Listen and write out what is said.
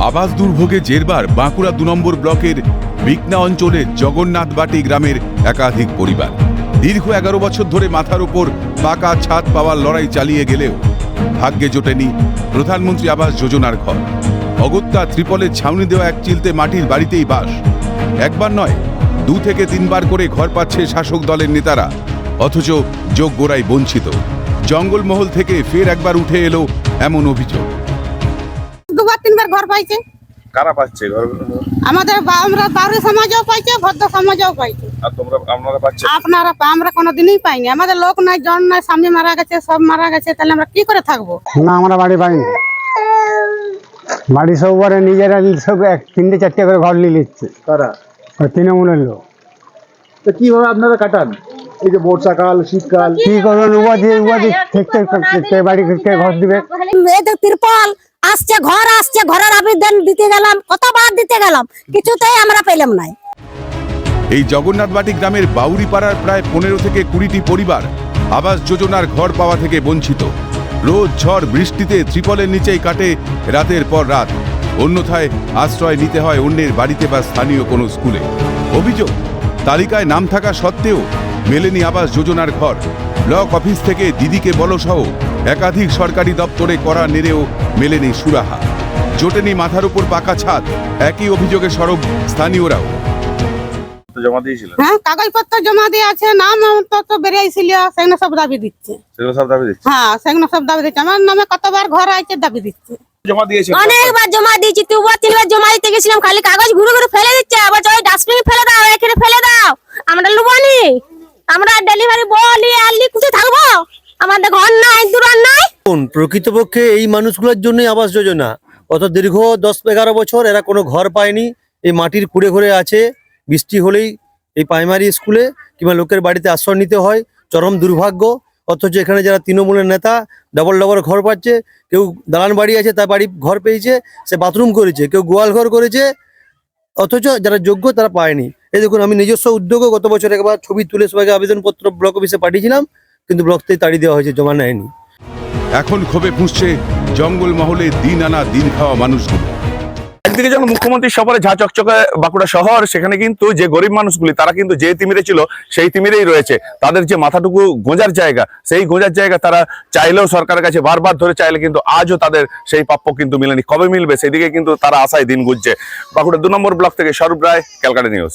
আবাস দুর্ভোগে জেরবার বাঁকুড়া ২ নম্বর ব্লকের বিকনা অঞ্চলের জগন্নাথবাটি গ্রামের একাধিক পরিবার দীর্ঘ ১১ বছর ধরে মাথার উপর পাকা ছাদ পাওয়ার লড়াই চালিয়ে গেলেও ভাগ্যে জোটেনি প্রধানমন্ত্রী আবাস যোজনার ঘর। অগত্যা ত্রিপলের ছাউনি দেওয়া এক চিলতে মাটির বাড়িতেই বাস। একবার নয়, ২ থেকে ৩ বার করে ঘর পাচ্ছে শাসক দলের নেতারা, অথচ যোগ্যরাই বঞ্চিত। জঙ্গলমহল থেকে ফের একবার উঠে এলো এমন অভিযোগ। ২-৩ বার ঘর পাইছে। কারা পাচ্ছে ঘরগুলো? আমাদের আমরা বাউরি সমাজও পাইছে, ভদ্র সমাজও পাইছে। আর আপনারা পাচ্ছেন? আমরা কোনোদিনই পাইনি। আমাদের লোক নাই, জন নাই, স্বামী মারা গেছে, সব মারা গেছে, তাহলে আমরা কি করে থাকবো? না, আমরা বাড়ি পাইনি। বাড়ি সব নিজেরা সব ৩-৪টে করে ঘর নিয়ে নিচ্ছে। কারা? তৃণমূলের লোক। তো কিভাবে আপনারা কাটান এই যে বর্ষাকাল, শীতকাল? কি করবেন, কে বাড়ি কে ঘর দিবে? এই তো ত্রিপল আসছে, ঘর আসছে, ঘরের আবেদন দিতে গেলাম, কতবার দিতে গেলাম, কিছুতেই আমরা পেলাম না। এই জগন্নাথবাটি গ্রামের বাউরিপাড়ার প্রায় ১৫ থেকে ২০টি পরিবার আবাস যোজনার ঘর পাওয়া থেকে বঞ্চিত। রোজ ঝড় বৃষ্টিতে ত্রিপলের নিচেই কাটে রাতের পর রাত। অন্যথায় আশ্রয় নিতে হয় অন্যের বাড়িতে বা স্থানীয় কোনো স্কুলে। অভিযোগ, তালিকায় নাম থাকা সত্ত্বেও মেলেনি আবাস যোজনার ঘর। ব্লক অফিস থেকে দিদিকে বলো সহ একাধিক সরকারি দপ্তরে করা নেড়েও মেলেনি সুরাহা। জোটেনি মাথার উপর পাকা ছাদ। একই অভিযোগে সরব স্থানীয়রাও। জমা দিয়েছিলেন? হ্যাঁ, কাগজপত্র জমা দিয়ে আছে, নাম তো বেরিয়েছিল, সেগুলো সব দাবি দিচ্ছে। সেগুলো সব দাবি দিচ্ছে? হ্যাঁ, সেগুলো সব দাবি দিচ্ছে। আমার নামে কতবার ঘর আছে দাবি দিচ্ছে। জমা দিয়েছেন? অনেকবার জমা দিয়েছি, ২-৩ বার জমা দিতে গেছিলাম, খালি কাগজ ঘুরে ঘুরে ফেলে দিচ্ছে। আবার ওই ডাস্টবিনে ফেলে দাও, এখানে ফেলে দাও। আমরা লুবানি, আমরা ডেলিভারি বলি আর লিখতে থাকবো? আমাদের ঘর নাই, দূর নাই। প্রকৃতপক্ষে এই মানুষগুলোর জন্যই আবাস যোজনা। গত দীর্ঘ ১০-১১ বছর এরা কোনো ঘর পায়নি, এই মাটির কুড়ে ঘুরে আছে। বৃষ্টি হলেই এই প্রাইমারি স্কুলে কিংবা লোকের বাড়িতে আশ্রয় নিতে হয়, চরম দুর্ভাগ্য। অথচ এখানে যারা তৃণমূলের নেতা ডবল ঘর পাচ্ছে, কেউ দালান বাড়ি আছে তার বাড়ি ঘর পেয়েছে, সে বাথরুম করেছে, কেউ গোয়াল ঘর করেছে, অথচ যারা যোগ্য তারা পায়নি। এই দেখুন, আমি নিজস্ব উদ্যোগে গত বছর একবার ছবি তুলে সবাইকে আবেদনপত্র ব্লক অফিসে পাঠিয়েছিলাম, কিন্তু ব্লক থেকে তাড়িয়ে দেওয়া হয়েছে, জমা নেয়নি। এখন ক্ষোভে ফুঁসছে জঙ্গলমহলে দিন আনা দিন খাওয়া মানুষগুলো। একদিকে যখন মুখ্যমন্ত্রী সফরে ঝা চকচকে বাঁকুড়া শহর, সেখানে কিন্তু যে গরিব মানুষগুলি তারা কিন্তু যে তিমিরে ছিল সেই তিমিরেই রয়েছে। তাদের যে মাথাটুকু গোঁজার জায়গা, সেই গোঁজার জায়গা তারা চাইলেও সরকারের কাছে বারবার ধরে চাইলে কিন্তু আজও তাদের সেই প্রাপ্য কিন্তু মিলেনি। কবে মিলবে সেদিকে কিন্তু তারা আশায় দিন গুজছে। বাঁকুড়া ২ নম্বর ব্লক থেকে স্বরূপ রায়, ক্যালকাটা নিউজ।